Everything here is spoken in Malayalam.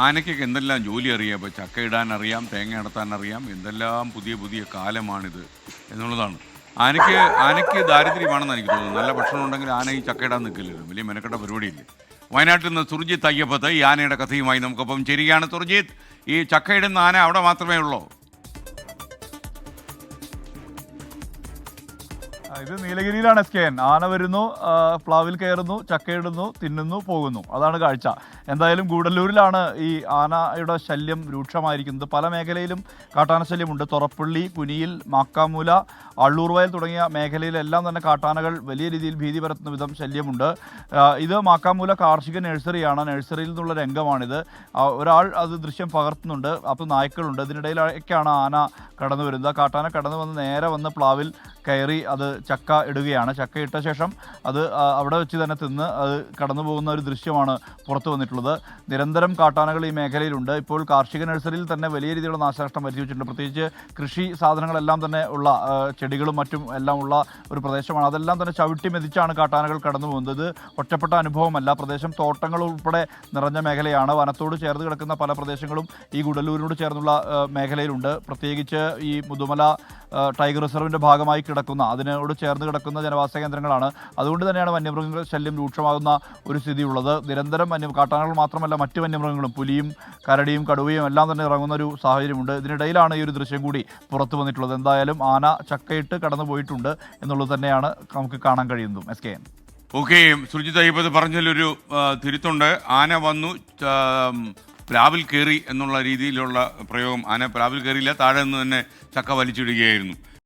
ആനയ്ക്കൊക്കെ എന്തെല്ലാം ജോലി അറിയാം. ഇപ്പോൾ ചക്ക ഇടാൻ അറിയാം, തേങ്ങ അടത്താൻ അറിയാം, എന്തെല്ലാം പുതിയ പുതിയ കാലമാണിത് എന്നുള്ളതാണ്. ആനയ്ക്ക് ആനയ്ക്ക് ദാരിദ്ര്യമാണെന്ന് എനിക്ക് തോന്നുന്നു. നല്ല ഭക്ഷണം ഉണ്ടെങ്കിൽ ആന ഈ ചക്ക ഇടാൻ നിൽക്കില്ലല്ലോ, വലിയ മെനക്കെട്ട പരിപാടിയില്ലേ. വയനാട്ടിൽ നിന്ന് സുർജിത്ത് അയ്യപ്പത്ത് ഈ ആനയുടെ കഥയുമായി നമുക്കൊപ്പം ചേരുകയാണ്. സുർജിത്ത്, ഈ ചക്കയിടുന്ന ആന അവിടെ മാത്രമേ ഉള്ളൂ? ഇത് നീലഗിരിയിലാണ് SKN. ആന വരുന്നു, പ്ലാവിൽ കയറുന്നു, ചക്കയിടുന്നു, തിന്നുന്നു, പോകുന്നു. അതാണ് കാഴ്ച. എന്തായാലും ഗൂഡല്ലൂരിലാണ് ഈ ആനയുടെ ശല്യം രൂക്ഷമായിരിക്കുന്നത്. പല മേഖലയിലും കാട്ടാന ശല്യമുണ്ട്. തൊറപ്പള്ളി, കുനിയിൽ, മാക്കാമൂല, അള്ളൂർവയൽ തുടങ്ങിയ മേഖലയിലെല്ലാം തന്നെ കാട്ടാനകൾ വലിയ രീതിയിൽ ഭീതി പരത്തുന്ന വിധം ശല്യമുണ്ട്. ഇത് മാക്കാമൂല കാർഷിക നഴ്സറിയാണ്. നഴ്സറിയിൽ നിന്നുള്ള രംഗമാണിത്. ഒരാൾ അത് ദൃശ്യം പകർത്തുന്നുണ്ട്. അപ്പോൾ നായ്ക്കളുണ്ട്. ഇതിനിടയിലേക്കാണ് ആന കടന്നു വരുന്നത്. കാട്ടാന കടന്നു വന്ന് നേരെ വന്ന് പ്ലാവിൽ കയറി അത് ചക്ക ഇടുകയാണ്. ചക്ക ഇട്ട ശേഷം അത് അവിടെ വെച്ച് തന്നെ തിന്ന് അത് കടന്നു പോകുന്ന ഒരു ദൃശ്യമാണ് പുറത്തു വന്നിട്ടുള്ളത്. നിരന്തരം കാട്ടാനകൾ ഈ മേഖലയിലുണ്ട്. ഇപ്പോൾ കാർഷിക നഴ്സറിയിൽ തന്നെ വലിയ രീതിയിലുള്ള നാശനഷ്ടം വരുത്തി വെച്ചിട്ടുണ്ട്. പ്രത്യേകിച്ച് കൃഷി സാധനങ്ങളെല്ലാം തന്നെ ഉള്ള ചെടികളും മറ്റും എല്ലാം ഉള്ള ഒരു പ്രദേശമാണ്. അതെല്ലാം തന്നെ ചവിട്ടി മെതിച്ചാണ് കാട്ടാനകൾ കടന്നു പോകുന്നത്. ഇത് ഒറ്റപ്പെട്ട അനുഭവമല്ല. പ്രദേശം തോട്ടങ്ങൾ ഉൾപ്പെടെ നിറഞ്ഞ മേഖലയാണ്. വനത്തോട് ചേർന്ന് കിടക്കുന്ന പല പ്രദേശങ്ങളും ഈ ഗുഡല്ലൂരിനോട് ചേർന്നുള്ള മേഖലയിലുണ്ട്. പ്രത്യേകിച്ച് ഈ മുതുമല ടൈഗർ റിസർവിൻ്റെ ഭാഗമായി കിടക്കുന്ന, അതിനോട് ചേർന്ന് കിടക്കുന്ന ജനവാസ കേന്ദ്രങ്ങളാണ്. അതുകൊണ്ട് തന്നെയാണ് വന്യമൃഗ ശല്യം രൂക്ഷമാകുന്ന ഒരു സ്ഥിതിയുള്ളത്. നിരന്തരം കാട്ടാനകൾ മാത്രമല്ല മറ്റ് വന്യമൃഗങ്ങളും പുലിയും കരടിയും കടുവയും എല്ലാം തന്നെ ഇറങ്ങുന്ന ഒരു സാഹചര്യമുണ്ട്. ഇതിനിടയിലാണ് ഈ ഒരു ദൃശ്യം കൂടി പുറത്തു വന്നിട്ടുള്ളത്. എന്തായാലും ആന ചക്കയിട്ട് കടന്നു പോയിട്ടുണ്ട് എന്നുള്ളത് തന്നെയാണ് നമുക്ക് കാണാൻ കഴിയുന്നതും. SKN. ഓക്കെ, സുർജിത്ത് അയ്യപ്പത് പറഞ്ഞതിലൊരു തിരുത്തുണ്ട്. ആന വന്നു പ്ലാവിൽ കയറി എന്നുള്ള രീതിയിലുള്ള പ്രയോഗം. ആന പ്ലാവിൽ കയറിയില്ല, താഴെ നിന്ന് തന്നെ ചക്ക വലിച്ചിടുകയായിരുന്നു.